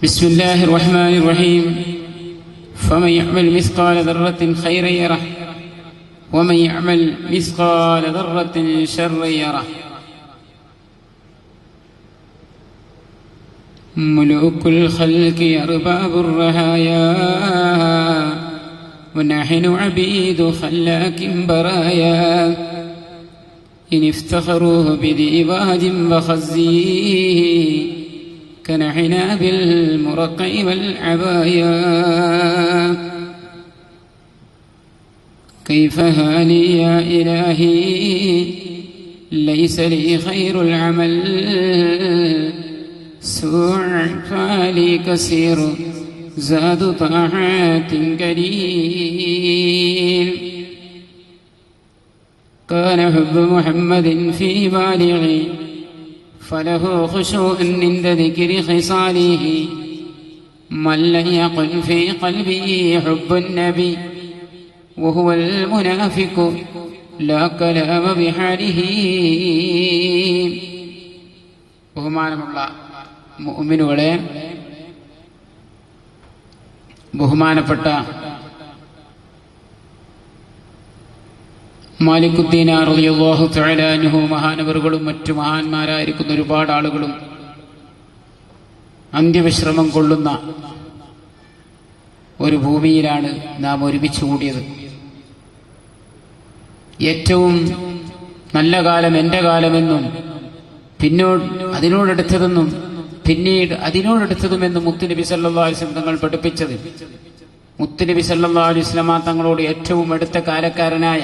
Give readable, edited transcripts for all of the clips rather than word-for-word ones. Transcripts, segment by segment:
بسم الله الرحمن الرحيم فمن يعمل مثقال ذرة خيرا يره ومن يعمل مثقال ذرة شرا يره ملوك الخلق أرباب الرهايا ونحن عبيد خلاك برايا إن افتخروه بديباج وخزيه كنحنا بالمرقع والعبايا كيف هالي يا إلهي ليس لي خير العمل سوء فالي كثير زاد طاعات قليل كان حب محمد في بالغي فله خشوع عند ذكر خصاله من لم يقل في قلبه حب النبي وهو المنافق لا كلام بحاله. ബഹുമാനമുള്ള മുഅ്മിനുകളെ, ബഹുമാനപ്പെട്ട മാലിക്കുദ്ദീൻ റളിയല്ലാഹു തആല അൻഹു മഹാനവറുകളും മറ്റു മഹാന്മാരായിരിക്കുന്ന ഒരുപാട് ആളുകളും അന്ത്യവിശ്രമം കൊള്ളുന്ന ഒരു ഭൂമിയിലാണ് നാം ഒരുമിച്ച് കൂടിയത്. ഏറ്റവും നല്ല കാലം എൻ്റെ കാലമെന്നും അതിനോടടുത്തതെന്നും പിന്നീട് അതിനോടടുത്തതുമെന്നും മുത്തുനബി സല്ലല്ലാഹു അലൈഹി വസല്ലം തങ്ങൾ പഠിപ്പിച്ചത്, മുത്തുനബി സല്ലല്ലാഹു അലൈഹി വസല്ലം തങ്ങളോട് ഏറ്റവും അടുത്ത കാലക്കാരനായ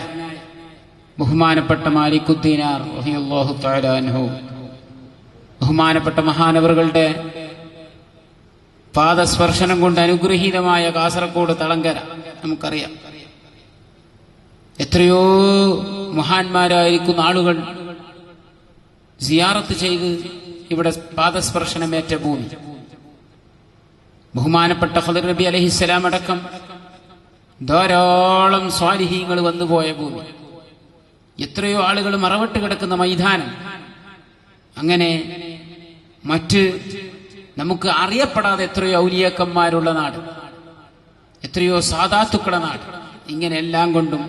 ബഹുമാനപ്പെട്ട മാലിക്കുദ്ദീൻ റളിയല്ലാഹു തആല അൻഹു, ബഹുമാനപ്പെട്ട മഹാനവറുകളുടെ പാദസ്പർശനം കൊണ്ട് അനുഗ്രഹീതമായ കാസർഗോഡ് തളങ്കര നമുക്കറിയാം. എത്രയോ മഹാന്മാരായിരിക്കുന്ന ആളുകൾ സിയാറത്ത് ചെയ്ത് ഇവിടെ പാദസ്പർശനമേറ്റ ഭൂമി. ബഹുമാനപ്പെട്ട ഖദർ നബി അലൈഹിസ്സലാം അടക്കം ധാരാളം സ്വാലിഹീങ്ങൾ വന്നുപോയ ഭൂമി. എത്രയോ ആളുകൾ മറവിട്ട് കിടക്കുന്ന മൈതാനം. അങ്ങനെ മറ്റ് നമുക്ക് അറിയപ്പെടാതെ എത്രയോ ഔലിയാക്കന്മാരുള്ള നാട്, എത്രയോ സാദാത്തുക്കളുടെ നാട്. ഇങ്ങനെ എല്ലാം കൊണ്ടും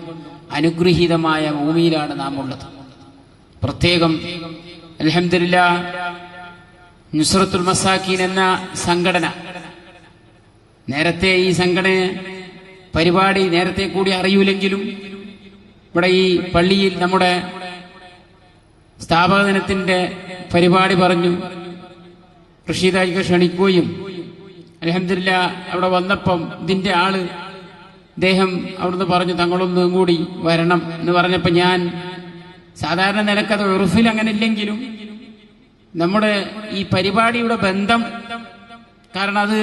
അനുഗ്രഹീതമായ ഭൂമിയിലാണ് നാം ഉള്ളത്. പ്രത്യേകം അൽഹംദുലില്ലാഹ് നുസ്രത്തുൽ മസാക്കീൻ എന്ന സംഘടന, നേരത്തെ ഈ സംഘടന പരിപാടി നേരത്തെ കൂടി അറിയൂലെങ്കിലും ഇവിടെ ഈ പള്ളിയിൽ നമ്മുടെ സ്ഥാപക ദിനത്തിന്റെ പരിപാടി പറഞ്ഞു റഷീദാജിക്ക് ക്ഷണിക്കുകയും അൽഹംദുലില്ലാഹ് അവിടെ വന്നപ്പം ഇതിന്റെ ആള് അദ്ദേഹം അവിടുന്ന് പറഞ്ഞു തങ്ങളൊന്നും കൂടി വരണം എന്ന് പറഞ്ഞപ്പോൾ ഞാൻ സാധാരണ നിലക്കത് ഉറുഫിൽ അങ്ങനെ ഇല്ലെങ്കിലും നമ്മുടെ ഈ പരിപാടിയുടെ ബന്ധം, കാരണം അത്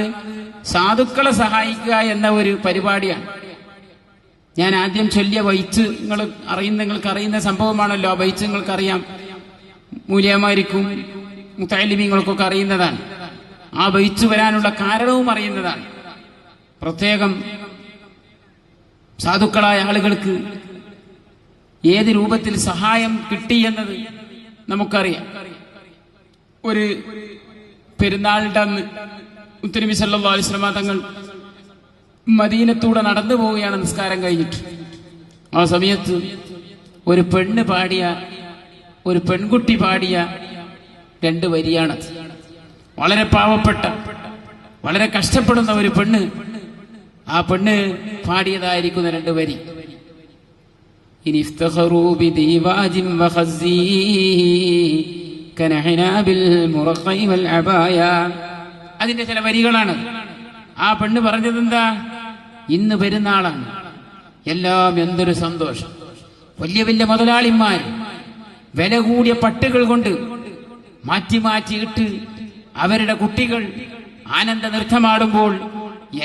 സാധുക്കളെ സഹായിക്കുക എന്ന ഒരു പരിപാടിയാണ്. ഞാൻ ആദ്യം ചൊല്ലിയ ബൈത്ത് നിങ്ങൾക്ക് അറിയുന്ന സംഭവമാണല്ലോ. ആ ബൈത്ത് നിങ്ങൾക്കറിയാം, മൂല്യമായിരിക്കും മുത്തഅല്ലിമീങ്ങൾക്കൊക്കെ അറിയുന്നതാണ്. ആ ബൈത്ത് വരാനുള്ള കാരണവും അറിയുന്നതാണ്. പ്രത്യേകം സാധുക്കളായ ആളുകൾക്ക് ഏത് രൂപത്തിൽ സഹായം കിട്ടി എന്നത് നമുക്കറിയാം. ഒരു പെരുന്നാളിന്റെ അന്ന് മുത്തുനബി സല്ലല്ലാഹു അലൈഹി വസല്ലം തങ്ങൾ മദീനത്തൂടെ നടന്നു പോവുകയാണ് നിസ്കാരം കഴിഞ്ഞിട്ട്. ആ സമയത്ത് ഒരു പെൺകുട്ടി പാടിയ 2 വരിയാണത്. വളരെ പാവപ്പെട്ട, വളരെ കഷ്ടപ്പെടുന്ന ഒരു പെണ്ണ്, ആ പെണ്ണ് പാടിയതായിരിക്കുന്ന 2 വരി. إن افتخروا بديباج وخزيه كنحنا بالمرقع والعبايا. അതിന്റെ ചില വരികളാണ്. ആ പെണ്ണ് പറഞ്ഞത് എന്താ? ഇന്ന് പെരുന്നാളാണ്, എല്ലാം എന്തൊരു സന്തോഷം. വലിയ വലിയ മുതലാളിമാർ വില കൂടിയ പട്ടുകൾ കൊണ്ട് മാറ്റി മാറ്റിയിട്ട് അവരുടെ കുട്ടികൾ ആനന്ദ നൃത്തമാടുമ്പോൾ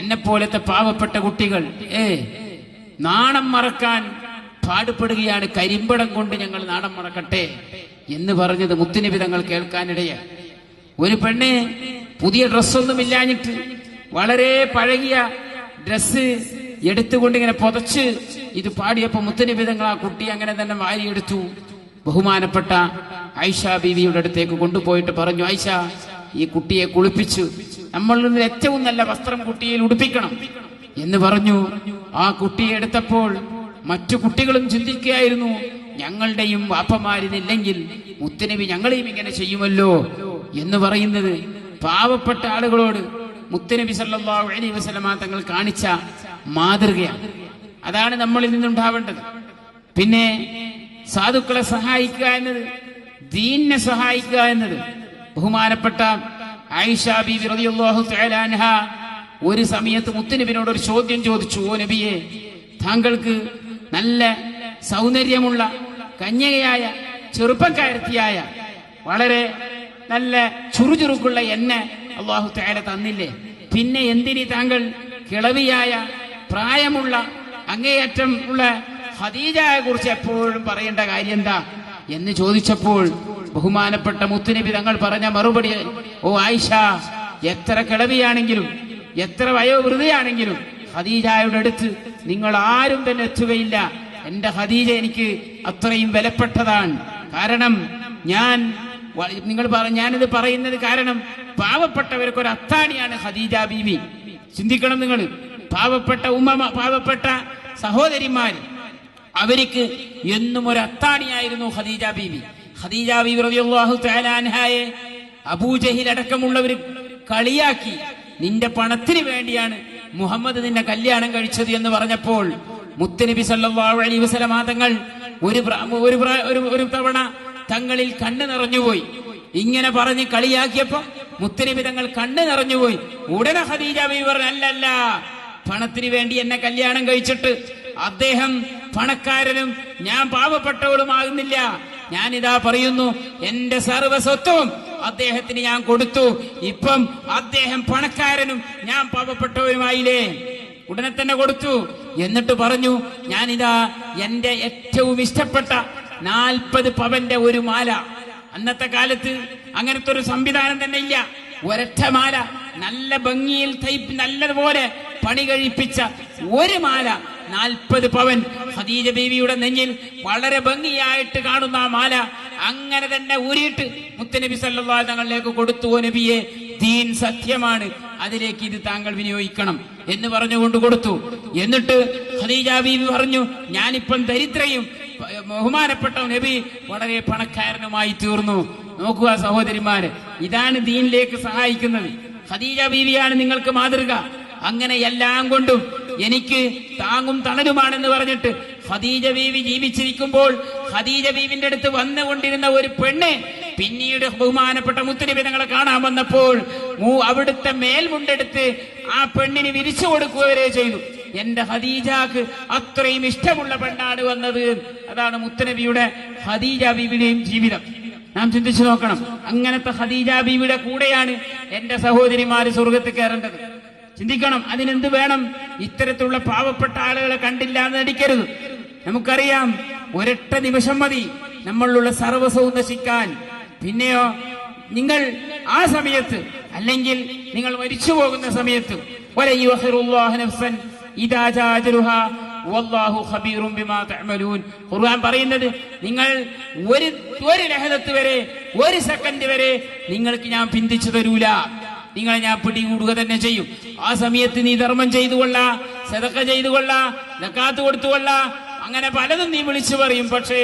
എന്നെപ്പോലത്തെ പാവപ്പെട്ട കുട്ടികൾ നാണം മറക്കാൻ പാടുപെടുകയാണ്. കരിമ്പടം കൊണ്ട് ഞങ്ങൾ നാണം മറക്കട്ടെ എന്ന് പറഞ്ഞത് മുത്തുനബി തങ്ങൾ കേൾക്കാനിടയായി. ഒരു പെണ്ണ് പുതിയ ഡ്രസ്സൊന്നും ഇല്ലാഞ്ഞിട്ട് വളരെ പഴകിയ ഡ്രസ്സ് എടുത്തുകൊണ്ട് ഇങ്ങനെ പുതച്ച് ഇത് പാടിയപ്പോ മുത്തുനബി തങ്ങൾ ആ കുട്ടി അങ്ങനെ തന്നെ വാരിയെടുത്തു. ബഹുമാനപ്പെട്ട ആയിഷ ബീവിയുടെ അടുത്തേക്ക് കൊണ്ടുപോയിട്ട് പറഞ്ഞു, ആയിഷ ഈ കുട്ടിയെ കുളിപ്പിച്ചു, നമ്മളിൽ നിന്ന് ഏറ്റവും നല്ല വസ്ത്രം കുട്ടിയെ ഉടുപ്പിക്കണം എന്ന് പറഞ്ഞു. ആ കുട്ടിയെ എടുത്തപ്പോൾ മറ്റു കുട്ടികളും ചിന്തിക്കുകയായിരുന്നു, ഞങ്ങളുടെയും വാപ്പമാരിതില്ലെങ്കിൽ മുത്തുനബി ഞങ്ങളെയും ഇങ്ങനെ ചെയ്യുമല്ലോ എന്ന് പറയുന്നത് പാവപ്പെട്ട ആളുകളോട് മുത്തുനബി സല്ലല്ലാഹു അലൈഹി വസല്ലമ തങ്ങൾ കാണിച്ച മാതൃകയാണ്. അതാണ് നമ്മളിൽ നിന്നുണ്ടാവേണ്ടത്. പിന്നെ സാധുക്കളെ സഹായിക്കുക എന്നത്, ദീനിനെ സഹായിക്കുക എന്നത്. ബഹുമാനപ്പെട്ട ആയിഷ ബീവി റളിയല്ലാഹു തആല അൻഹ ഒരു സമയത്ത് മുത്തുനബിയോട് ഒരു ചോദ്യം ചോദിച്ചു. ഓ നബിയെ, താങ്കൾക്ക് നല്ല സൗന്ദര്യമുള്ള കന്യകയായ ചെറുപ്പക്കാരത്തിയായ വളരെ നല്ല ചുറുചുറുക്കുള്ള എന്നെ അല്ലാഹു തആല തന്നില്ലേ, പിന്നെ എന്തിനി താങ്കൾ കിളവിയായ പ്രായമുള്ള അങ്ങേയറ്റം ഉള്ള ഖദീജയെ കുറിച്ച് എപ്പോഴും പറയേണ്ട കാര്യം എന്താ എന്ന് ചോദിച്ചപ്പോൾ ബഹുമാനപ്പെട്ട മുത്തുനബി തങ്ങൾ പറഞ്ഞ മറുപടി, ഓ ആയിഷ, എത്ര കിളവിയാണെങ്കിലും എത്ര വയോവൃതയാണെങ്കിലും ഖദീജയുടെ അടുത്ത് നിങ്ങൾ ആരും തന്നെ എത്തുകയില്ല. എന്റെ ഖദീജ എനിക്ക് അത്രയും വിലപ്പെട്ടതാണ്. കാരണം ഞാനിത് പറയുന്നത് കാരണം പാവപ്പെട്ടവർക്ക് ഒരു അത്താണിയാണ് ഖദീജ ബീവി. ചിന്തിക്കണം നിങ്ങൾ, പാവപ്പെട്ട പാവപ്പെട്ട സഹോദരിമാർ, അവർക്ക് എന്നും ഒരു അത്താണിയായിരുന്നു ഖദീജ ബീവി. ഖദീജ ബീവി റളിയല്ലാഹു തആല അൻഹയെ അബൂജഹിൽ അടക്കമുള്ളവർ കളിയാക്കി, നിന്റെ പണത്തിന് വേണ്ടിയാണ് മുഹമ്മദ് നിന്നെ കല്യാണം കഴിച്ചത് എന്ന് പറഞ്ഞപ്പോൾ മുത്തുനബി സല്ലല്ലാഹു അലൈഹി വസല്ലമ തങ്ങൾ ഒരു തവണ തങ്ങളിൽ കണ്ണ് നിറഞ്ഞുപോയി. ഇങ്ങനെ പറഞ്ഞ് കളിയാക്കിയപ്പോ മുത്തുനബി തങ്ങൾ കണ്ണ് നിറഞ്ഞുപോയി. ഉടനെ ഖദീജ ബീവി പറഞ്ഞു, അല്ലല്ല, പണത്തിന് വേണ്ടി എന്നെ കല്യാണം കഴിച്ചിട്ട് അദ്ദേഹം പണക്കാരനും ഞാൻ പാവപ്പെട്ടവളുമാകുന്നില്ല. ഞാനിതാ പറയുന്നു, എന്റെ സർവസ്വത്വം അദ്ദേഹത്തിന് ഞാൻ കൊടുത്തു. ഇപ്പം അദ്ദേഹം പണക്കാരനും ഞാൻ പാവപ്പെട്ടവരുമായില്ലേ? ഉടനെ തന്നെ കൊടുത്തു. എന്നിട്ട് പറഞ്ഞു, ഞാനിതാ എന്റെ ഏറ്റവും ഇഷ്ടപ്പെട്ട 40 പവന്റെ ഒരു മാല. അന്നത്തെ കാലത്ത് അങ്ങനത്തെ ഒരു സംവിധാനം തന്നെ ഇല്ല. ഒരൊറ്റ മാല, നല്ല ഭംഗിയിൽ നല്ലതുപോലെ പണി കഴിപ്പിച്ച ഒരു മാല 40 പവൻ ഖദീജ ബീവിയുടെ നെഞ്ഞിൽ വളരെ ഭംഗിയായിട്ട് കാണുന്ന ആ മാല അങ്ങനെ തന്നെ ഊരിയിട്ട് മുത്തുനബി സല്ലല്ലാഹു അലൈഹി തങ്ങളിലേക്ക് കൊടുത്തു. ഓ നബിയെ, ദീൻ സത്യമാണ്, അതിലേക്ക് ഇത് താങ്കൾ വിനിയോഗിക്കണം എന്ന് പറഞ്ഞുകൊണ്ട് കൊടുത്തു. എന്നിട്ട് ഖദീജ ബീവി പറഞ്ഞു, ഞാനിപ്പം ദരിദ്രയും ബഹുമാനപ്പെട്ട നബി വളരെ പണക്കാരനുമായി തീർന്നു. നോക്കുക സഹോദരിമാര്, ഇതാണ് ദീനിലേക്ക് സഹായിക്കുന്നത്. ഖദീജ ബീവിയാണ് നിങ്ങൾക്ക് മാതൃക. അങ്ങനെ എല്ലാം കൊണ്ടും എനിക്ക് താങ്ങും തണലുമാണെന്ന് പറഞ്ഞിട്ട് ഖദീജ ബീവി ജീവിച്ചിരിക്കുമ്പോൾ ഖദീജ ബീവിന്റെ അടുത്ത് വന്നുകൊണ്ടിരുന്ന ഒരു പെണ്ണ് പിന്നീട് ബഹുമാനപ്പെട്ട മുത്തുനബി തങ്ങളെ കാണാൻ വന്നപ്പോൾ അവിടുത്തെ മേൽമുണ്ടെടുത്ത് ആ പെണ്ണിന് വിരിച്ചു കൊടുക്കുക വരെ ചെയ്തു. എന്റെ ഖദീജക്ക് അത്രയും ഇഷ്ടമുള്ള പെണ്ണാണ് വന്നത്. അതാണ് മുത്തുനബിയുടെ ഖദീജ ബീവിയുടെയും ജീവിതം. നാം ചിന്തിച്ചു നോക്കണം. അങ്ങനത്തെ ഖദീജ ബീവിയുടെ കൂടെയാണ് എന്റെ സഹോദരിമാര് സ്വർഗത്തിൽ കയറേണ്ടത്. ചിന്തിക്കണം, അതിനെന്ത് വേണം? ഇത്തരത്തിലുള്ള പാവപ്പെട്ട ആളുകളെ കണ്ടില്ല എന്ന് നടിക്കരുത്. നമുക്കറിയാം, ഒരൊറ്റ നിമിഷം മതി നമ്മളിലുള്ള സർവ്വസവും നശിക്കാൻ. പിന്നെയോ നിങ്ങൾ ആ സമയത്ത്, അല്ലെങ്കിൽ നിങ്ങൾ മരിച്ചു പോകുന്ന സമയത്ത്, ഖുർആൻ പറയുന്നത്, നിങ്ങൾ ഒരു ലഹദത്ത് വരെ, ഒരു സെക്കൻഡ് വരെ നിങ്ങൾക്ക് ഞാൻ പിന്തിച്ചു തരൂല, നിങ്ങളെ ഞാൻ പിടികൂടുക തന്നെ ചെയ്യും. ആ സമയത്ത് നീ ധർമ്മം ചെയ്തുകൊള്ള, സദഖ ചെയ്തുകൊള്ള, സകാത്ത് കൊടുത്തുകൊള്ള, അങ്ങനെ പലതും നീ വിളിച്ചു പറയും. പക്ഷേ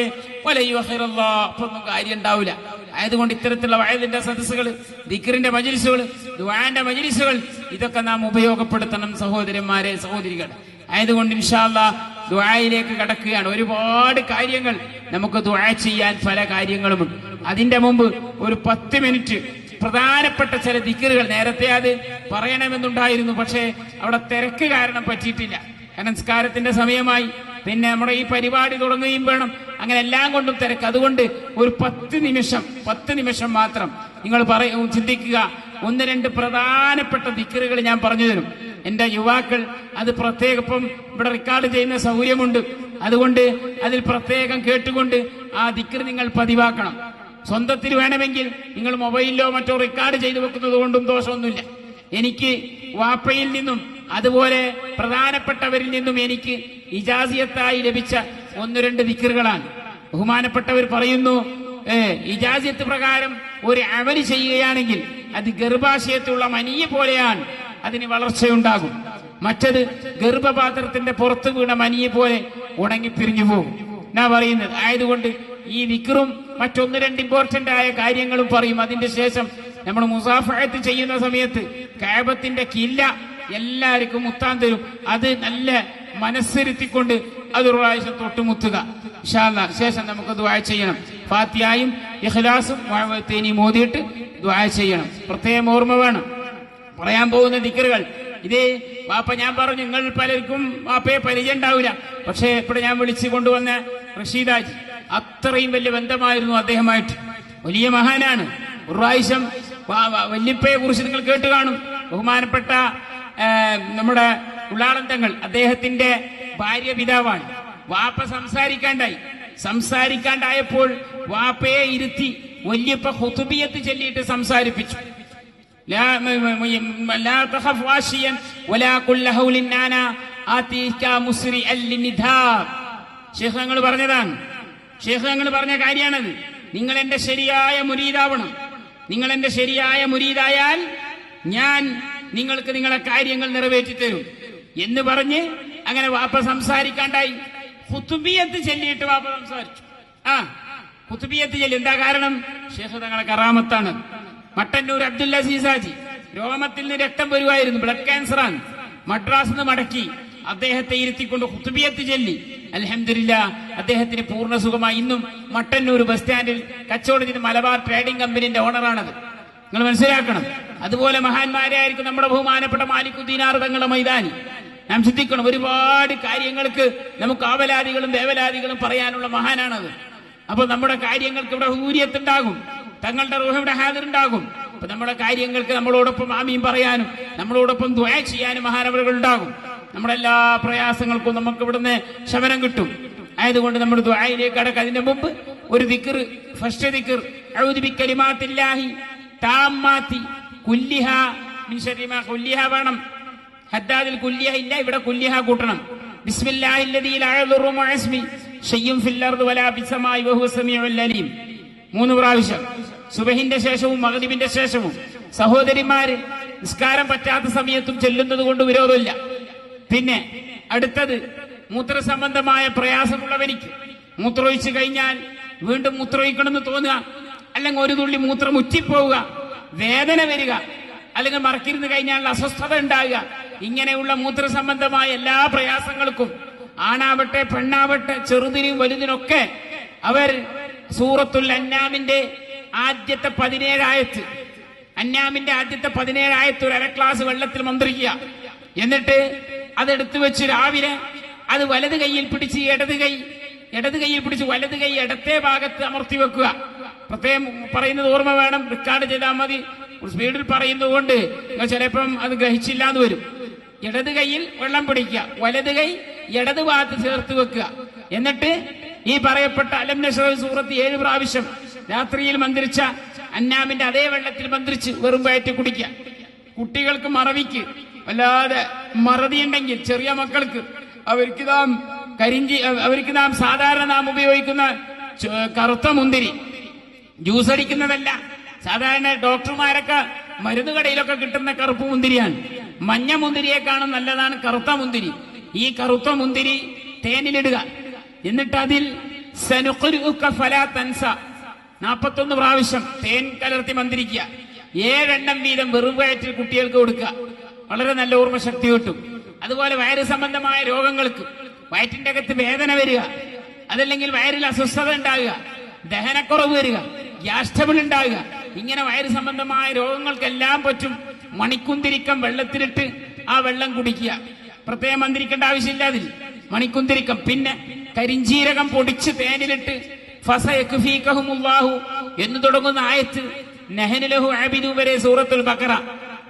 ഒന്നും കാര്യം ഉണ്ടാവില്ല. ആയതുകൊണ്ട് ഇത്തരത്തിലുള്ള വഅദിന്റെ സദസ്സുകൾ, ദിക്റിന്റെ മജ്ലിസുകൾ, ദുആന്റെ മജ്ലിസുകൾ, ഇതൊക്കെ നാം ഉപയോഗപ്പെടുത്തണം സഹോദരന്മാരെ, സഹോദരികൾ. ആയതുകൊണ്ട് ഇൻഷാ അല്ലാഹ് ദുആയിലേക്ക് കടക്കുകയാണ്. ഒരുപാട് കാര്യങ്ങൾ നമുക്ക് ദുആ ചെയ്യാൻ, പല കാര്യങ്ങളുമുണ്ട്. അതിന്റെ മുമ്പ് ഒരു 10 മിനിറ്റ് പ്രധാനപ്പെട്ട ചില ദിക്റുകൾ, നേരത്തെ അത് പറയണമെന്നുണ്ടായിരുന്നു, പക്ഷേ അവിടെ തിരക്ക് കാരണം പറ്റിയിട്ടില്ല. കാരണം നിസ്കാരത്തിന്റെ സമയമായി, പിന്നെ നമ്മുടെ ഈ പരിപാടി തുടങ്ങുകയും വേണം, അങ്ങനെ എല്ലാം കൊണ്ടും തിരക്ക്. അതുകൊണ്ട് ഒരു 10 നിമിഷം മാത്രം നിങ്ങൾ ചിന്തിക്കുക. 1-2 പ്രധാനപ്പെട്ട ദിക്റുകൾ ഞാൻ പറഞ്ഞു തരും. എന്റെ യുവാക്കൾ അത് പ്രത്യേകം ഇപ്പം ഇവിടെ റെക്കോർഡ് ചെയ്യുന്ന സൗകര്യമുണ്ട്. അതുകൊണ്ട് അതിൽ പ്രത്യേകം കേട്ടുകൊണ്ട് ആ ദിക്ർ നിങ്ങൾ പതിവാക്കണം. സ്വന്തത്തിൽ വേണമെങ്കിൽ നിങ്ങൾ മൊബൈലിലോ മറ്റോ റെക്കോർഡ് ചെയ്തു വെക്കുന്നത് കൊണ്ടും ദോഷമൊന്നുമില്ല. എനിക്ക് വാപ്പയിൽ നിന്നും അതുപോലെ പ്രധാനപ്പെട്ടവരിൽ നിന്നും എനിക്ക് ഇജാസിയത്തായി ലഭിച്ച 1-2 ദിക്റുകളാണ്. ബഹുമാനപ്പെട്ടവർ പറയുന്നു, ഇജാസിയത്ത് പ്രകാരം ഒരു അമല് ചെയ്യുകയാണെങ്കിൽ അത് ഗർഭാശയത്തുള്ള മനിയെ പോലെയാണ്, അതിന് വളർച്ചയുണ്ടാകും. മറ്റത് ഗർഭപാത്രത്തിന്റെ പുറത്ത് വീണ മനിയെ പോലെ ഉണങ്ങിപ്പിരിഞ്ഞു പോകും എന്നാ പറയുന്നത്. ആയതുകൊണ്ട് ഈ ദിക്റും മറ്റൊന്ന് രണ്ട് ഇമ്പോർട്ടന്റ് ആയ കാര്യങ്ങളും പറയും. അതിന്റെ ശേഷം നമ്മൾ മുസാഫഹത്ത് ചെയ്യുന്ന സമയത്ത് കഅബത്തിന്റെ കില്ല എല്ലാവർക്കും മുത്താൻ തരും. അത് നല്ല മനസ്സിരുത്തിക്കൊണ്ട് അത് ഒരു പ്രാവശ്യം തൊട്ടുമുത്തുക ഇൻഷാ അല്ലാഹ്. ശേഷം നമുക്ക് ദുആ ചെയ്യണം. ഫാത്തിഹയും ഇഖ്ലാസും മുഅവ്വിദത്തൈനി ഓതിയിട്ട് ദുആ ചെയ്യണം. പ്രത്യേകം ഓർമ്മ വേണം പറയാൻ പോകുന്ന ദിക്റുകൾ. ഇത് വാപ്പ ഞാൻ പറഞ്ഞു, നിങ്ങൾ പലർക്കും വാപ്പയെ പരിചയം ഉണ്ടാവില്ല. പക്ഷേ ഇപ്പോൾ ഞാൻ വിളിച്ചു കൊണ്ടുവന്ന റഷീദാജി അത്രയും വലിയ ബന്ധമായിരുന്നു അദ്ദേഹമായിട്ട്. വലിയ മഹാനാണ്. ഒരു പ്രാവശ്യം വല്യപ്പയെ കുറിച്ച് നിങ്ങൾ കേട്ട് കാണും. ബഹുമാനപ്പെട്ട നമ്മുടെ ഉള്ളാളന്തങ്ങൾ അദ്ദേഹത്തിന്റെ ഭാര്യ പിതാവാണ്. വാപ്പ സംസാരിക്കാണ്ടായപ്പോൾ വാപ്പയെ ഇരുത്തി വല്യപ്പ ഖുതുബിയത്ത് ചൊല്ലിയിട്ട് സംസാരിപ്പിച്ചു. ശേഖങ്ങൾ പറഞ്ഞതാണ്, ശേഖങ്ങൾ പറഞ്ഞ കാര്യമാണത്. നിങ്ങൾ എന്റെ ശരിയായ മുരീദാവണം. നിങ്ങൾ എന്റെ ശരിയായ മുരീദായാൽ ഞാൻ നിങ്ങൾക്ക് നിങ്ങളെ കാര്യങ്ങൾ നിറവേറ്റി തരും എന്ന് പറഞ്ഞ് അങ്ങനെ വാപ്പ സംസാരിക്കാണ്ടായി. ഖുതുബിയത്ത് ചൊല്ലിയിട്ട് വാപ്പ സംസാരിച്ചു. ഖുതുബിയത്ത് ചൊല്ലി. എന്താ കാരണം? ശേഖ് തങ്ങളെ കറാമത്താണ്. മട്ടന്നൂർ അബ്ദുൽ അസീസാജി രോമത്തിൽ നിന്ന് രക്തം വരുമായിരുന്നു, ബ്ലഡ് ക്യാൻസറാണ്. മദ്രാസിൽ നിന്ന് മടക്കി അദ്ദേഹത്തെ ഇരുത്തിക്കൊണ്ട് ഖുതുബിയത്ത് ചൊല്ലി. അൽഹംദുലില്ലാഹ് അദ്ദേഹത്തിന് പൂർണ്ണ സുഖമായി. ഇന്നും മട്ടന്നൂർ ബസ് സ്റ്റാൻഡിൽ കച്ചവടം ചെയ്ത് മലബാർ ട്രേഡിംഗ് കമ്പനിന്റെ ഓണറാണത്. നിങ്ങൾ മനസ്സിലാക്കണം. അതുപോലെ മഹാന്മാരായിരിക്കും നമ്മുടെ ബഹുമാനപ്പെട്ട മാലിക്കുദ്ദീനാർ തങ്ങളുടെ മൈതാനി. നാം ചിന്തിക്കണം, ഒരുപാട് കാര്യങ്ങൾക്ക് നമുക്ക് ആവലാദികളും ദേവലാദികളും പറയാനുള്ള മഹാനാണത്. അപ്പൊ നമ്മുടെ കാര്യങ്ങൾക്ക് ഇവിടെ ഹൂരിയത്തുണ്ടാകും, തങ്ങളുടെ റൂഹ് ഇവിടെ ഹാജറുണ്ടാകും. അപ്പൊ നമ്മുടെ കാര്യങ്ങൾക്ക് നമ്മളോടൊപ്പം ആമീൻ പറയാനും നമ്മളോടൊപ്പം ദുആ ചെയ്യാനും മഹാനവറുകൾ ഉണ്ടാകും. നമ്മുടെ എല്ലാ പ്രയാസങ്ങൾക്കും നമുക്ക് ഇവിടുന്ന് ശമനം കിട്ടും. ആയതുകൊണ്ട് നമ്മൾ ദുആയിലേക്ക് കടക്കുക. അതിന്റെ മുമ്പ് ഒരു ദിക്ർ, ഫസ്റ്റ് ദിക്ർ അഊദു ബികലിമാത്തില്ലാഹി താമ്മാത്തി കുല്ലിഹാ മിൻ ശർരി മാ കുല്ലിഹാ വേണം. ഹദ്ദാദിൽ കുല്ലിഹ ഇല്ല, ഇവിടെ കുല്ലിഹ കൂട്ടണം. ബിസ്മില്ലാഹില്ലദീ ലാ യദുറു മഅ ഇസ്മി ശൈഉൻ ഫിൽ അർദി വലാ ഫിസ്സമാഇ വഹുവ സമീഉൽ അലീം. 3 പ്രാവശ്യം സുബഹിന്റെ ശേഷവും മഗ്രിബിന്റെ ശേഷവും. സഹോദരിമാര് നിസ്കാരം പറ്റാത്ത സമയത്തും ചെല്ലുന്നത് കൊണ്ട് വിരോധമില്ല. പിന്നെ അടുത്തത് മൂത്ര സംബന്ധമായ പ്രയാസമുള്ളവർക്ക് മൂത്രമൊഴിച്ചു കഴിഞ്ഞാൽ വീണ്ടും മൂത്രമൊഴിക്കണമെന്ന് തോന്നുക, അല്ലെങ്കിൽ ഒരു തുള്ളി മൂത്രം ഉറ്റിപ്പോവുക, വേദന വരിക, അല്ലെങ്കിൽ മറക്കിരുന്ന് കഴിഞ്ഞാൽ അസ്വസ്ഥത ഉണ്ടാകുക, ഇങ്ങനെയുള്ള മൂത്ര സംബന്ധമായ എല്ലാ പ്രയാസങ്ങൾക്കും ആണാവട്ടെ പെണ്ണാവട്ടെ ചെറുതിനും വലുതിനൊക്കെ അവർ സൂറത്തുൽ അന്നാമിന്റെ ആദ്യത്തെ 17 ആയത്ത്, അന്നാമിന്റെ ആദ്യത്തെ 17 ആയത്ത് ഒരു 1/2 ഗ്ലാസ് വെള്ളത്തിൽ മന്ത്രിക്കുക. എന്നിട്ട് അതെടുത്തു വെച്ച് രാവിലെ അത് വലത് കൈയിൽ പിടിച്ച് ഇടത് കൈയിൽ പിടിച്ച് വലത് കൈ ഇടത്തെ ഭാഗത്ത് അമർത്തി വെക്കുക. പ്രത്യേകം പറയുന്നത് ഓർമ്മ വേണം, റെക്കോർഡ് ചെയ്താൽ മതി. സ്പീഡിൽ പറയുന്നതുകൊണ്ട് ചിലപ്പം അത് ഗ്രഹിച്ചില്ല എന്ന് വരും. ഇടത് കൈയിൽ വെള്ളം പിടിക്കുക, വലത് കൈ ഇടത് ഭാഗത്ത് ചേർത്ത് വെക്കുക. എന്നിട്ട് ഈ പറയപ്പെട്ട അലം നശ്റഹ് സൂറത്ത് 7 പ്രാവശ്യം രാത്രിയിൽ മന്ത്രിച്ച അന്നാമിന്റെ അതേ വെള്ളത്തിൽ മന്ത്രിച്ച് വെറും വയറ്റി കുടിക്കുക. കുട്ടികൾക്ക് മറവിക്ക് വല്ലാതെ മറതിയുണ്ടെങ്കിൽ ചെറിയ മക്കൾക്ക് അവർക്ക് നാം സാധാരണ നാം ഉപയോഗിക്കുന്ന കറുത്ത മുന്തിരി, ജ്യൂസ് അടിക്കുന്നതല്ല, സാധാരണ ഡോക്ടർമാരൊക്കെ മരുന്ന് കടയിലൊക്കെ കിട്ടുന്ന കറുപ്പ് മുന്തിരിയാണ്. മഞ്ഞ മുന്തിരിയെക്കാളും നല്ലതാണ് കറുത്ത മുന്തിരി. ഈ കറുത്ത മുന്തിരി തേനിലിടുക. എന്നിട്ട് അതിൽ സനുഖ്രിഉക ഫലാ തൻസ 41 പ്രാവശ്യം തേൻ കലർത്തി മന്ത്രിക്കുക. 7 എണ്ണം വീതം വെറും വയറ്റിൽ കുട്ടികൾക്ക് കൊടുക്കുക. വളരെ നല്ല ഓർമ്മശക്തി കിട്ടും. അതുപോലെ വയറ് സംബന്ധമായ രോഗങ്ങൾക്ക്, വയറ്റിന്റെ അകത്ത് വേദന വരിക, അതല്ലെങ്കിൽ വയറിൽ അസ്വസ്ഥത ഉണ്ടാകുക, ദഹനക്കുറവ് വരിക, ഗ്യാസ് ട്രബിൾ ഉണ്ടാകുക, ഇങ്ങനെ വയറ് സംബന്ധമായ രോഗങ്ങൾക്കെല്ലാം പറ്റും. മണിക്കുന്തിരിക്കം വെള്ളത്തിലിട്ട് ആ വെള്ളം കുടിക്കുക. പ്രത്യേകം മന്ത്രിക്കേണ്ട ആവശ്യമില്ല അതിൽ. മണിക്കുന്തിരിക്കം, പിന്നെ കരിഞ്ചീരകം പൊടിച്ച് തേനിലിട്ട് ഫസയക്ഫീകഹുമുല്ലാഹു എന്ന് തുടങ്ങുന്ന ആയത്ത് നഹ്നു ലഹു ആബിദു വരെ സൂറത്തുൽ ബഖറ.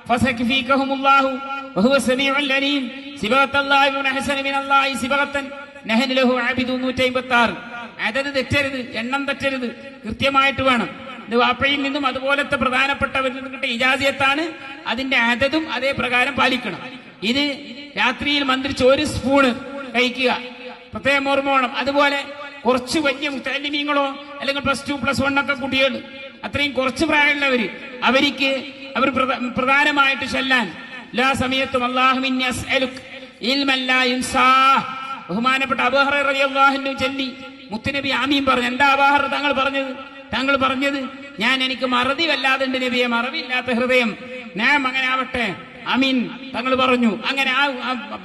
ഫസയക്ഫീകഹുമുല്ലാഹു വഹുവ സമീഉൽ അലീം സിബഗത്തല്ലാഹി വ അഹ്സന മിനല്ലാഹി സിബഗത്തൻ നഹ്നു ലഹു ആബിദു 156. അതത് തെറ്റരുത്, എണ്ണം തെറ്റരുത്, കൃത്യമായിട്ട് വേണം. ഇത് വാപ്പയിൽ നിന്നും അതുപോലത്തെ പ്രധാനപ്പെട്ടവരിൽ നിന്നും കിട്ടിയ ഇജാസിയത്താണ്. അതിന്റെ അതതും അതേ പ്രകാരം പാലിക്കണം. ഇത് രാത്രിയിൽ മന്ത്രിച്ച് 1 സ്പൂണ് കഴിക്കുക. പ്രത്യേകം ഓർമ്മ വേണം. അതുപോലെ കുറച്ച് വലിയ മുത്തല്ലിമീങ്ങളോ അല്ലെങ്കിൽ +2 +1 ഒക്കെ കുട്ടികൾ, അത്രയും കുറച്ച് പ്രായമുള്ളവര്, അവർക്ക് അവർ പ്രധാനമായിട്ട് ചൊല്ലാൻ എല്ലാ സമയത്തും അല്ലാഹുമ്മ അസ്അലുക ഇൽമൻ ലാ യുൻസാ. ബഹുമാനപ്പെട്ട അബൂ ഹുറൈറ റളിയല്ലാഹു അൻഹു ചൊല്ലി മുത്തുനബി ആമീൻ പറഞ്ഞു. എന്താ അബൂ ഹുറൈറ താങ്കൾ പറഞ്ഞത്? എനിക്ക് മറതി വല്ലാതുണ്ട് നബിയെ, മറവില്ലാത്ത ഹൃദയം. ഞാൻ അങ്ങനെ ആവട്ടെ, ആമീൻ തങ്ങൾ പറഞ്ഞു. അങ്ങനെ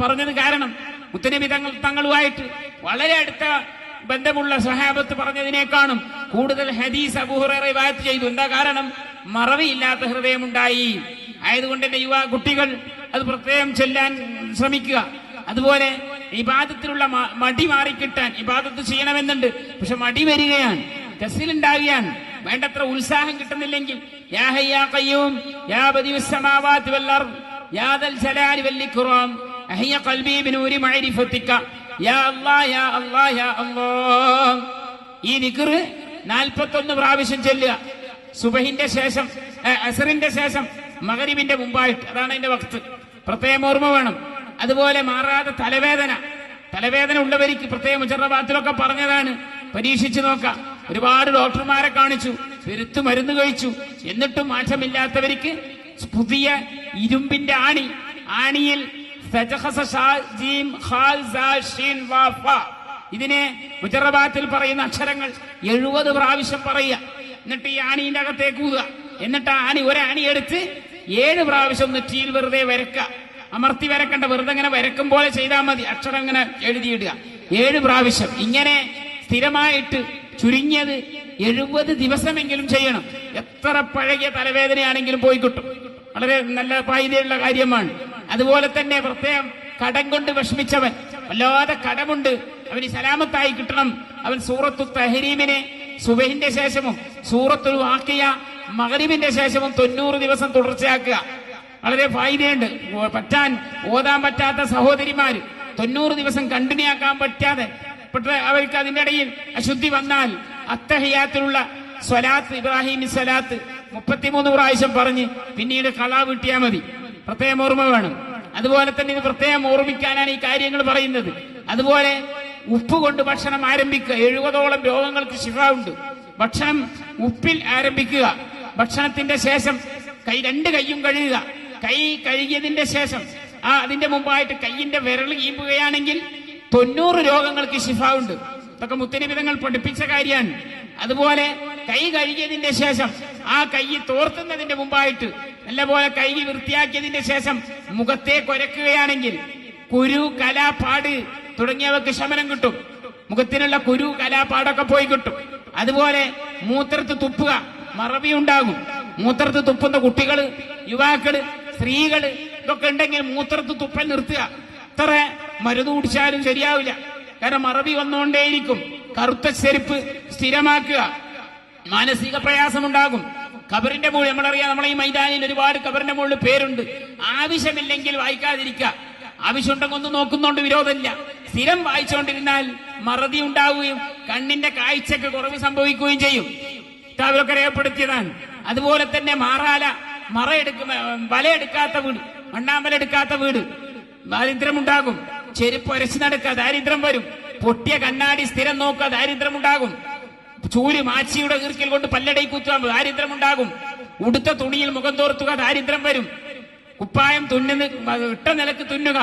പറഞ്ഞത് കാരണം മുത്തുനബി തങ്ങളുമായിട്ട് വളരെ അടുത്ത ബന്ധമുള്ള സഹാബത്ത് പറഞ്ഞതിനേക്കാളും കൂടുതൽ ഹദീസ് അബൂ ഹുറൈറ റിവായത്ത് ചെയ്തു. എന്താ കാരണം? മറവിയില്ലാത്ത ഹൃദയമുണ്ടായി. ആയതുകൊണ്ട് എന്റെ യുവ കുട്ടികൾ അത് പ്രത്യേകം ചൊല്ലാൻ ശ്രമിക്കുക. അതുപോലെ ഇബാദത്തിലുള്ള മടി മാറിക്കിട്ടാൻ ഇബാദത്ത് ചെയ്യണമെന്നുണ്ട്, പക്ഷെ മടി വരികയാണ്, കസിലുണ്ടാവുകയാണ്, വേണ്ടത്ര ഉത്സാഹം കിട്ടുന്നില്ലെങ്കിൽ യാ ഹയ്യാ ഖയ്യൂം യാ ബദിഉസ് സമാവാതി വൽ അർദ് യാ ദൽ ജലാലി വൽ ഇക്റാം അഹ്യ ഖൽബി ബിനൂരി മഅരിഫതിക യാ അല്ലാഹ് യാ അല്ലാഹ് യാ അല്ലാഹ്. ഈ ദിക്ർ 41 പ്രാവശ്യം ചൊല്ലുക. സുബഹിന്റെ ശേഷം, അസറിന്റെ ശേഷം, മഗ്രിബിന്റെ മുമ്പായിട്ട്. അതാണ് അതിന്റെ വക്ത്. പ്രത്യേകം ഓർമ്മ വേണം. അതുപോലെ മാറാതെ തലവേദന ഉള്ളവർക്ക് പ്രത്യേകം മുജറബാത്തിലൊക്കെ പറഞ്ഞതാണ്, പരീക്ഷിച്ചു നോക്കാം. ഒരുപാട് ഡോക്ടർമാരെ കാണിച്ചു, പെരുത്തു മരുന്ന് കഴിച്ചു, എന്നിട്ടും മാറ്റമില്ലാത്തവർക്ക് പുതിയ ഇരുമ്പിന്റെ ആണിയിൽ ഇതിനെ മുജറബാത്തിൽ പറയുന്ന അക്ഷരങ്ങൾ 70 പ്രാവശ്യം പറയുക. എന്നിട്ട് ഈ ആണിന്റെ അകത്തേക്ക് ഊതുക. എന്നിട്ട് ഒരാണി എടുത്ത് 7 പ്രാവശ്യം നെറ്റിയിൽ വെറുതെ വരക്കുക. അമർത്തി വരക്കണ്ട, വെറുതെ ഇങ്ങനെ വരക്കും പോലെ ചെയ്താൽ മതി. അക്ഷരം ഇങ്ങനെ എഴുതിയിടുക 7 പ്രാവശ്യം. ഇങ്ങനെ സ്ഥിരമായിട്ട് ചുരുങ്ങിയത് 70 ദിവസമെങ്കിലും ചെയ്യണം. എത്ര പഴകിയ തലവേദനയാണെങ്കിലും പോയി കിട്ടും. വളരെ നല്ല ഫായിദയുള്ള കാര്യമാണ്. അതുപോലെ തന്നെ പ്രത്യേകം കടം കൊണ്ട് വിഷമിച്ചവൻ, വല്ലാതെ കടമുണ്ട്, അവന് സലാമത്തായി കിട്ടണം. അവൻ സൂറത്തു തഹരീമിനെ സുബഹിന്റെ ശേഷവും സൂറത്തുൽ വാഖിയ മഗ്രിബിന്റെ ശേഷവും 90 ദിവസം തുടർച്ചയാക്കുക. വളരെ ഫായിദയുണ്ട്. ഓതാൻ പറ്റാത്ത സഹോദരിമാര് 90 ദിവസം കണ്ടിന്യൂ ആക്കാൻ പറ്റാതെ അവർക്ക് അതിന്റെ ഇടയിൽ അശുദ്ധി വന്നാൽ അത്തഹിയാത്തിലുള്ള സ്വലാത്ത്, ഇബ്രാഹിമി സ്വലാത്ത് 33 പ്രാവശ്യം പറഞ്ഞ് പിന്നീട് കളാ വീട്ടിയാൽ മതി. പ്രത്യേകം ഓർമ്മ വേണം. അതുപോലെ തന്നെ ഇത് പ്രത്യേകം ഓർമ്മിക്കാനാണ് ഈ കാര്യങ്ങൾ പറയുന്നത്. അതുപോലെ ഉപ്പ് കൊണ്ട് ഭക്ഷണം ആരംഭിക്കുക. 70ഓളം രോഗങ്ങൾക്ക് ശിഫ ഉണ്ട്. ഭക്ഷണം ഉപ്പിൽ ആരംഭിക്കുക. ഭക്ഷണത്തിന്റെ ശേഷം 2 കൈയും കഴുകുക. കൈ കഴുകിയതിന്റെ ശേഷം അതിന്റെ മുമ്പായിട്ട് കൈയിന്റെ വിരൽ ഈമ്പുകയാണെങ്കിൽ 90 രോഗങ്ങൾക്ക് ശിഫ ഉണ്ട്. ഇതൊക്കെ മുത്തനബി തങ്ങൾ പഠിപ്പിച്ച കാര്യമാണ്. അതുപോലെ കൈ കഴുകിയതിന്റെ ശേഷം കൈ തോർത്തുന്നതിന്റെ മുമ്പായിട്ട് നല്ലപോലെ കൈ വൃത്തിയാക്കിയതിന്റെ ശേഷം മുഖത്തെ കൊരക്കുകയാണെങ്കിൽ കുരു, കല, പാട് തുടങ്ങിയവർക്ക് ശമനം കിട്ടും. മുഖത്തിനുള്ള കുരു, കല, പാടൊക്കെ പോയി കിട്ടും. അതുപോലെ മൂത്രത്ത് തുപ്പുക, മറവി ഉണ്ടാകും. മൂത്രത്ത് തുപ്പുന്ന കുട്ടികള്, യുവാക്കള്, സ്ത്രീകള് ഇതൊക്കെ ഉണ്ടെങ്കിൽ മൂത്രത്ത് തുപ്പൽ നിർത്തുക. എത്ര മരുന്ന് കുടിച്ചാലും ശരിയാവില്ല, കാരണം മറവി വന്നുകൊണ്ടേയിരിക്കും. കറുത്ത ചെരുപ്പ് സ്ഥിരമാക്കുക. മാനസിക പ്രയാസമുണ്ടാകും. ഖബറിന്റെ മുകളിൽ നമ്മളറിയാം, നമ്മളെ ഈ മൈതാനിൽ ഒരുപാട് ഖബറിന്റെ മുകളിൽ പേരുണ്ട്. ആവശ്യമില്ലെങ്കിൽ വായിക്കാതിരിക്കുക. ആവശ്യമുണ്ടെങ്കിൽ ഒന്ന് നോക്കുന്നുണ്ട്, വിരോധമില്ല. സ്ഥിരം വായിച്ചുകൊണ്ടിരുന്നാൽ മറതി ഉണ്ടാവുകയും കണ്ണിന്റെ കാഴ്ചക്ക് കുറവ് സംഭവിക്കുകയും ചെയ്യും. അവരൊക്കെ രേഖപ്പെടുത്തിയതാണ്. അതുപോലെ തന്നെ വലയെടുക്കാത്ത വീട്, മണ്ണാമ്പലെടുക്കാത്ത വീട്, ദാരിദ്ര്യമുണ്ടാകും. ചെരുപ്പ് ഒരച്ചു നടക്കുക, ദാരിദ്ര്യം വരും. പൊട്ടിയ കണ്ണാടി സ്ഥിരം നോക്കുക, ദാരിദ്ര്യമുണ്ടാകും. ചൂര് മാച്ചിയുടെ ഈർക്കിൽ കൊണ്ട് പല്ലടയിൽ കുത്തുക, ദാരിദ്ര്യമുണ്ടാകും. ഉടുത്ത തുണിയിൽ മുഖം തോർത്തുക, ദാരിദ്ര്യം വരും. കുപ്പായം ഇട്ട നിലക്ക് തുന്നുക,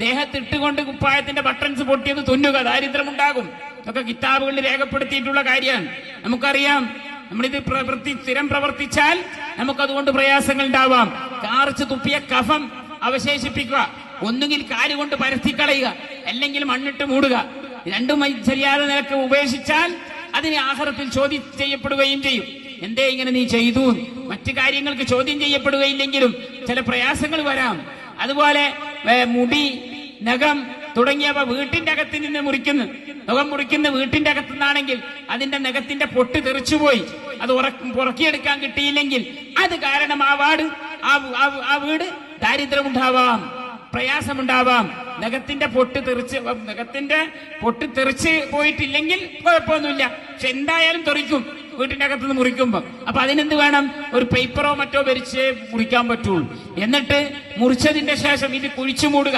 ദേഹത്ത് ഇട്ടുകൊണ്ട് കുപ്പായത്തിന്റെ ബട്ടൺസ് പൊട്ടിയത് തുന്നുക, ദാരിദ്ര്യമുണ്ടാകും. ഇതൊക്കെ കിതാബുകളിൽ രേഖപ്പെടുത്തിയിട്ടുള്ള കാര്യമാണ്. നമുക്കറിയാം, നമ്മളിത് സ്ഥിരം പ്രവർത്തിച്ചാൽ നമുക്കതുകൊണ്ട് പ്രയാസങ്ങൾ ഉണ്ടാവാം. കാർച്ച് തുപ്പിയ കഫം അവശേഷിപ്പിക്കുക. ഒന്നുകിൽ കാലുകൊണ്ട് പരത്തിക്കളയുക, അല്ലെങ്കിൽ മണ്ണിട്ട് മൂടുക. രണ്ടും ശരിയായ നിലക്ക് ഉപേക്ഷിച്ചാൽ അതിന് ആഖിറത്തിൽ ചോദ്യം ചെയ്യപ്പെടുകയും ചെയ്യും. എന്തേ ഇങ്ങനെ നീ ചെയ്തു? മറ്റു കാര്യങ്ങൾക്ക് ചോദ്യം ചെയ്യപ്പെടുകയില്ലെങ്കിലും ചില പ്രയാസങ്ങൾ വരാം. അതുപോലെ മുടി, നഖം തുടങ്ങിയവ വീട്ടിന്റെ അകത്ത് നിന്ന് നഖം മുറിക്കുന്ന വീട്ടിന്റെ അകത്തുനിന്നാണെങ്കിൽ അതിന്റെ നഖത്തിന്റെ പൊട്ട് തെറിച്ചുപോയി, അത് ഉറക്കിയെടുക്കാൻ കിട്ടിയില്ലെങ്കിൽ അത് കാരണം ആ വീട് ദാരിദ്ര്യമുണ്ടാവാം, പ്രയാസമുണ്ടാവാം. നഖത്തിന്റെ പൊട്ട് തെറിച്ച് പോയിട്ടില്ലെങ്കിൽ കുഴപ്പമൊന്നുമില്ല, പക്ഷെ എന്തായാലും തെറിക്കും വീട്ടിന്റെ അകത്തുനിന്ന് മുറിക്കുമ്പോ. അപ്പൊ അതിനെന്ത് വേണം? ഒരു പേപ്പറോ മറ്റോ വരിച്ച് മുറിക്കാൻ പറ്റുള്ളൂ. എന്നിട്ട് മുറിച്ചതിന്റെ ശേഷം ഇത് കുഴിച്ചു മൂടുക.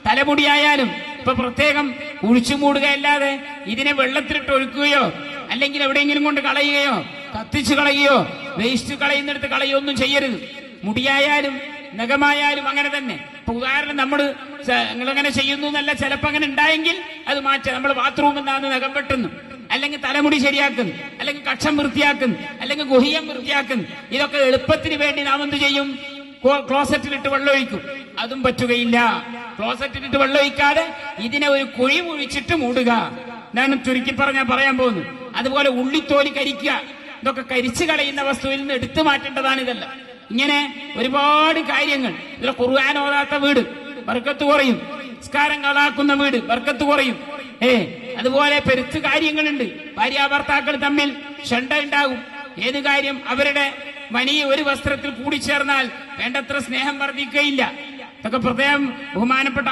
തലമുടിയായാലും ഇപ്പൊ പ്രത്യേകം കുഴിച്ചു മൂടുകയല്ലാതെ ഇതിനെ വെള്ളത്തിലിട്ട് ഒഴുക്കുകയോ അല്ലെങ്കിൽ എവിടെയെങ്കിലും കൊണ്ട് കളയുകയോ കത്തിച്ചു കളയുകയോ വേസ്റ്റ് കളയുന്നിടത്ത് കളയുകയോ ഒന്നും ചെയ്യരുത്. മുടിയായാലും നഖമായാലും അങ്ങനെ തന്നെ. ഇപ്പൊ ഉദാഹരണം നിങ്ങളങ്ങനെ ചെയ്യുന്നു എന്നല്ല, ചിലപ്പോ അങ്ങനെ ഉണ്ടായെങ്കിൽ അത് മാറ്റാം. നമ്മൾ ബാത്റൂമിൽ നിന്നാണ് നഖം വെട്ടുന്നു, അല്ലെങ്കിൽ തലമുടി ശരിയാക്കുന്നു, അല്ലെങ്കിൽ കക്ഷം വൃത്തിയാക്കുന്നു, അല്ലെങ്കിൽ ഗുഹ്യം വൃത്തിയാക്കുന്നു. ഇതൊക്കെ എളുപ്പത്തിന് വേണ്ടി നാം എന്ത് ചെയ്യും? ക്ലോസറ്റിലിട്ട് വെള്ളമൊഴിക്കും. അതും പറ്റുകയില്ല. ക്ലോസറ്റിലിട്ട് വെള്ളമൊഴിക്കാതെ ഇതിനെ ഒരു കുഴി ഒഴിച്ചിട്ട് മൂടുക. ഞാൻ ചുരുക്കി പറയാൻ പോകുന്നു. അതുപോലെ ഉള്ളിത്തോലി കരിക്കുക. ഇതൊക്കെ കരിച്ചു കളയുന്ന വസ്തുവിൽ നിന്ന് എടുത്തു മാറ്റേണ്ടതാണ് ഇതല്ല. ഇങ്ങനെ ഒരുപാട് കാര്യങ്ങൾ. ഇതിൽ ഖുർആൻ ഓതാത്ത വീട് ബർക്കത്ത് കുറയും, നിസ്കാരം കളാക്കുന്ന വീട് ബർക്കത്ത് കുറയും. അതുപോലെ പെരുത്ത് കാര്യങ്ങളുണ്ട്. ഭാര്യാഭർത്താക്കൾ തമ്മിൽ ഷണ്ട ഉണ്ടാകും. ഏത് കാര്യം അവരുടെ മനി ഒരു വസ്ത്രത്തിൽ കൂടിച്ചേർന്നാൽ വേണ്ടത്ര സ്നേഹം വർദ്ധിക്കുകയില്ല. ഇതൊക്കെ പ്രത്യേകം ബഹുമാനപ്പെട്ട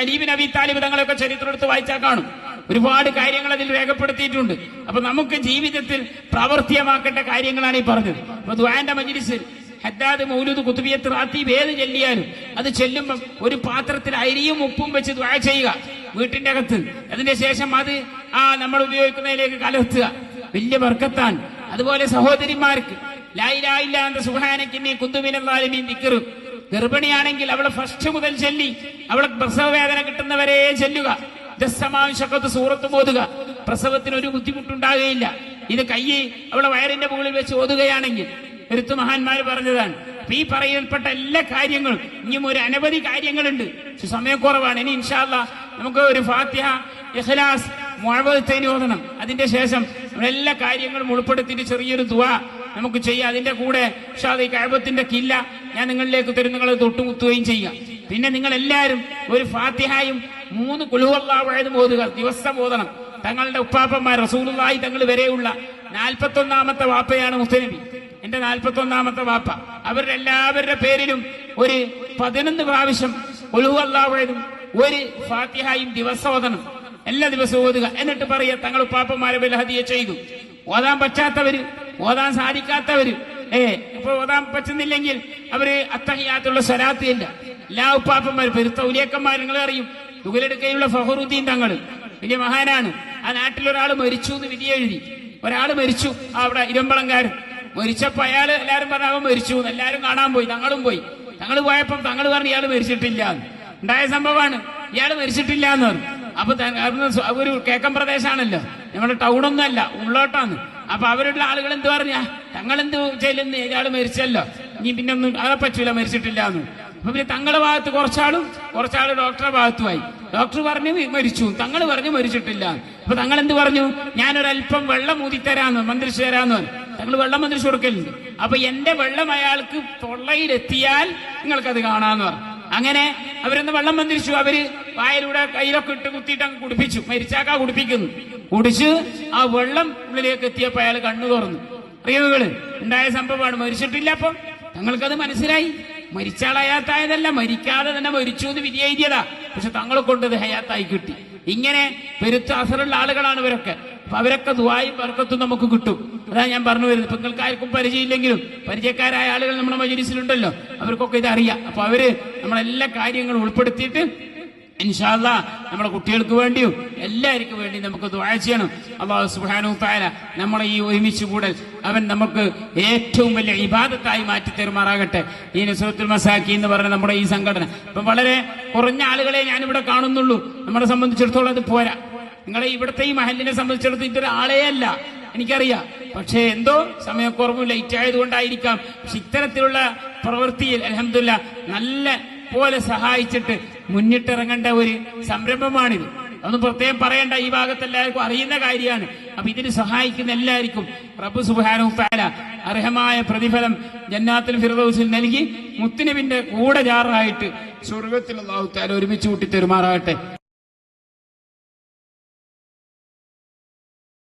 അലി ബിൻ അബി താലിബ് തങ്ങളൊക്കെ ചരിത്രം എടുത്ത് വായിച്ചാൽ കാണും. ഒരുപാട് കാര്യങ്ങൾ അതിൽ രേഖപ്പെടുത്തിയിട്ടുണ്ട്. അപ്പൊ നമുക്ക് ജീവിതത്തിൽ പ്രാവർത്തികമാക്കേണ്ട കാര്യങ്ങളാണ് ഈ പറഞ്ഞത്. അപ്പൊ ദുആന്റെ മജ്ലിസിൽ ഹദ്ദാദ് മൗലൂദ് ഖുതുബിയത്ത് റാത്തീബ് ഏത് ചൊല്ലിയാലും അത് ചെല്ലുമ്പം ഒരു പാത്രത്തിൽ അരിയും ഉപ്പും വെച്ച് ദുആ ചെയ്യുക വീട്ടിന്റെ അകത്ത്. അതിന്റെ ശേഷം അത് നമ്മൾ ഉപയോഗിക്കുന്നതിലേക്ക് കലർത്തുക. വലിയ ബർക്കത്താണ്. അതുപോലെ സഹോദരിമാർക്ക് ലാ ഇലാഹ ഇല്ലാ അൻത സുബ്ഹാനക ഇന്നി കുന്തു മിനൽ ളാലിമീൻ ദിക്ർ. ഗർഭിണിയാണെങ്കിൽ അവളെ ഫസ്റ്റ് മുതൽ ചൊല്ലി അവളെ പ്രസവ വേദന കിട്ടുന്നവരെ ചെല്ലുക. സൂറത്ത് ഓതുക. പ്രസവത്തിന് ഒരു ബുദ്ധിമുട്ടുണ്ടാകുകയില്ല. ഇത് അവളെ വയറിന്റെ മുകളിൽ വെച്ച് ഓതുകയാണെങ്കിൽ എടുത്തു മഹാന്മാര് പറഞ്ഞതാണ്. ഈ പറയപ്പെട്ട എല്ലാ കാര്യങ്ങളും ഇനിയും ഒരു അനവധി കാര്യങ്ങളുണ്ട്. സമയക്കുറവാണ്. ഇനി ഇൻഷാ അല്ലാഹ് നമുക്ക് ഒരു ഫാത്തിഹ, ഇഖ്ലാസ്, മുഅവ്വദത്തൈൻ ഓതണം. അതിന്റെ ശേഷം എല്ലാ കാര്യങ്ങളും ഉൾപ്പെടുത്തിയിട്ട് ചെറിയൊരു ദുആ നമുക്ക് ചെയ്യാം. അതിന്റെ കൂടെ ഈ കഅബത്തിന്റെ കില്ല ഞാൻ നിങ്ങളിലേക്ക് തരും. നിങ്ങൾ തൊട്ടുമുത്തുകയും ചെയ്യുക. പിന്നെ നിങ്ങൾ എല്ലാവരും ഒരു ഫാത്തിഹയും 3 ഖുൽ ഹുവല്ലാഹു അഹദും ഓതുക. ദിവസം ഓതണം. തങ്ങളുടെ ഉപ്പാപ്പന്മാർ റസൂലുള്ളാഹി തങ്ങൾ വരെയുള്ള 41ാമത്തെ വാപ്പയാണ് മുസ്തനബി. എന്റെ 41ാമത്തെ വാപ്പ. അവരുടെ എല്ലാവരുടെ പേരിലും ഒരു 11 പ്രാവശ്യം ഖുൽ ഹുവല്ലാഹു അഹദും ഒരു ഫാത്തിഹയും ദിവസം ഓതണം. എല്ലാ ദിവസവും ഓതുക. എന്നിട്ട് പറയുക തങ്ങൾ ഉപ്പാപ്പന്മാരെ വല്ല ഹദിയ ചെയ്തു. ഓതാൻ പറ്റാത്തവര്, ഓതാൻ സാധിക്കാത്തവര്, ഇപ്പൊ ഓതാൻ പറ്റുന്നില്ലെങ്കിൽ അവര് അത്തഹിയാത്തുള്ള സ്വലാത്ത് ഇല്ല. എല്ലാ ഉപ്പാപ്പന്മാരും പെരുത്ത ഉലിയക്കന്മാർ നിങ്ങൾ അറിയും. തുകലെടുക്കയുള്ള ഫഖറുദ്ദീൻ തങ്ങൾ വലിയ മഹാനാണ്. ആ നാട്ടിലൊരാൾ മരിച്ചു എന്ന് വിധി എഴുതി. ഒരാൾ മരിച്ചു. അവിടെ ഇരുമ്പളങ്കാരൻ മരിച്ചപ്പോ അയാൾ എല്ലാരും പറഞ്ഞ അവൻ മരിച്ചു. എല്ലാരും കാണാൻ പോയി. തങ്ങളും പോയി. തങ്ങൾ പോയപ്പം തങ്ങൾ പറഞ്ഞു ഇയാൾ മരിച്ചിട്ടില്ല. ഉണ്ടായ സംഭവമാണ്. ഇയാൾ മരിച്ചിട്ടില്ല എന്ന് പറഞ്ഞു. അപ്പൊ ഒരു കേക്കം പ്രദേശാണല്ലോ, നമ്മുടെ ടൗണൊന്നും അല്ല, ഉള്ളോട്ടാണ്. അപ്പൊ അവരുടെ ആളുകൾ എന്ത് പറഞ്ഞാ തങ്ങളെന്ത് ചെല്ലുന്ന ഇയാള് മരിച്ചല്ലോ, ഇനി പിന്നെ ഒന്നും അതെ പറ്റൂല, മരിച്ചിട്ടില്ല എന്ന്. അപ്പൊ പിന്നെ തങ്ങളുടെ ഭാഗത്ത് കുറച്ചാള് ഡോക്ടറുടെ ഭാഗത്തുമായി. ഡോക്ടർ പറഞ്ഞു മരിച്ചു, തങ്ങൾ പറഞ്ഞു മരിച്ചിട്ടില്ല. അപ്പൊ തങ്ങൾ എന്ത് പറഞ്ഞു? ഞാനൊരല്പം വെള്ളം ഊതിത്തരാന്ന്, മന്ത്രിച്ചു തരാന്ന് പറഞ്ഞു. തങ്ങൾ വെള്ളം മന്ത്രിച്ചു കൊടുക്കലുണ്ട്. അപ്പൊ എന്റെ വെള്ളം അയാൾക്ക് തൊള്ളയിലെത്തിയാൽ നിങ്ങൾക്കത് കാണാന്ന് പറഞ്ഞു. അങ്ങനെ അവരൊന്ന് വെള്ളം മന്ത്രിച്ചു. അവര് വായിലൂടെ കയ്യിലൊക്കെ ഇട്ട് കുത്തിയിട്ട് അങ്ങ് കുടിപ്പിച്ചു. മരിച്ചാക്കാ കുടിപ്പിക്കുന്നു. കുടിച്ച് ആ വെള്ളം ഉള്ളിലേക്ക് എത്തിയപ്പോ അയാൾ കണ്ണു തുറന്നു. അറിയുകള് ഉണ്ടായ സംഭവമാണ്. മരിച്ചിട്ടില്ല. അപ്പം തങ്ങൾക്കത് മനസ്സിലായി. മരിച്ചാൾ ഹയാത്തായതല്ല, മരിക്കാതെ തന്നെ മരിച്ചു എന്ന് വിധി എഴുതിയതാ. പക്ഷെ തങ്ങളെ കൊണ്ടത് ഹയാത്തായി കിട്ടി. ഇങ്ങനെ പെരുത്ത അസറുള്ള ആളുകളാണ് ഇവരൊക്കെ. അപ്പൊ അവരൊക്കെ ദുആയും ബർക്കത്തും നമുക്ക് കിട്ടും. അതാ ഞാൻ പറഞ്ഞു വരുന്നത്. ഇപ്പൊ നിങ്ങൾക്ക് ആർക്കും പരിചയമില്ലെങ്കിലും പരിചയക്കാരായ ആളുകൾ നമ്മുടെ മജ്‌ലിസിലുണ്ടല്ലോ, അവർക്കൊക്കെ ഇത് അറിയാം. അപ്പൊ അവര് നമ്മളെല്ലാ കാര്യങ്ങളും ഉൾപ്പെടുത്തിയിട്ട് ഇൻഷാ അല്ലാഹ് നമ്മുടെ കുട്ടികൾക്ക് വേണ്ടിയും എല്ലാവർക്കും വേണ്ടി നമുക്ക് ദുആ ചെയ്യണം. അല്ലാഹു സുബ്ഹാനഹു തആല നമ്മളെ ഈ ഒരുമിച്ച് കൂടൽ അവൻ നമുക്ക് ഏറ്റവും വലിയ ഇബാദത്തായി മാറ്റി തരുമാറാകട്ടെ. ഈ നുസ്രത്തുൽ മസാക്കി എന്ന് പറയുന്ന നമ്മുടെ ഈ സംഘടന ഇപ്പം വളരെ കുറഞ്ഞ ആളുകളെ ഞാനിവിടെ കാണുന്നുള്ളൂ. നമ്മളെ സംബന്ധിച്ചിടത്തോളം അത് പോരാ. നിങ്ങളെ ഇവിടുത്തെ ഈ മഹലിനെ സംബന്ധിച്ചിടത്തോളം ഇതൊരു ആളേ അല്ല, എനിക്കറിയാം. പക്ഷെ എന്തോ സമയക്കുറവും ലൈറ്റ് ആയതുകൊണ്ടായിരിക്കാം. പക്ഷെ ഇത്തരത്തിലുള്ള പ്രവൃത്തിയിൽ അൽഹംദുലില്ലാഹ് നല്ല പോലെ സഹായിച്ചിട്ട് മുന്നിട്ടിറങ്ങേണ്ട ഒരു സംരംഭമാണിത്. അതൊന്നും പ്രത്യേകം പറയേണ്ട, ഈ ഭാഗത്ത് എല്ലാവർക്കും അറിയുന്ന കാര്യമാണ്. അപ്പൊ ഇതിന് സഹായിക്കുന്ന എല്ലാവർക്കും റബ്ബ് സുബ്ഹാനഹു തആല അർഹമായ പ്രതിഫലം ജന്നാത്തുൽ ഫിർദൗസിൽ നൽകി മുത്തുനബിന്റെ കൂടെ ജാറായിട്ട് സ്വർഗ്ഗത്തിൽ അല്ലാഹു തആല ഒരുമിച്ച് കൂട്ടി തരുമാറാകട്ടെ.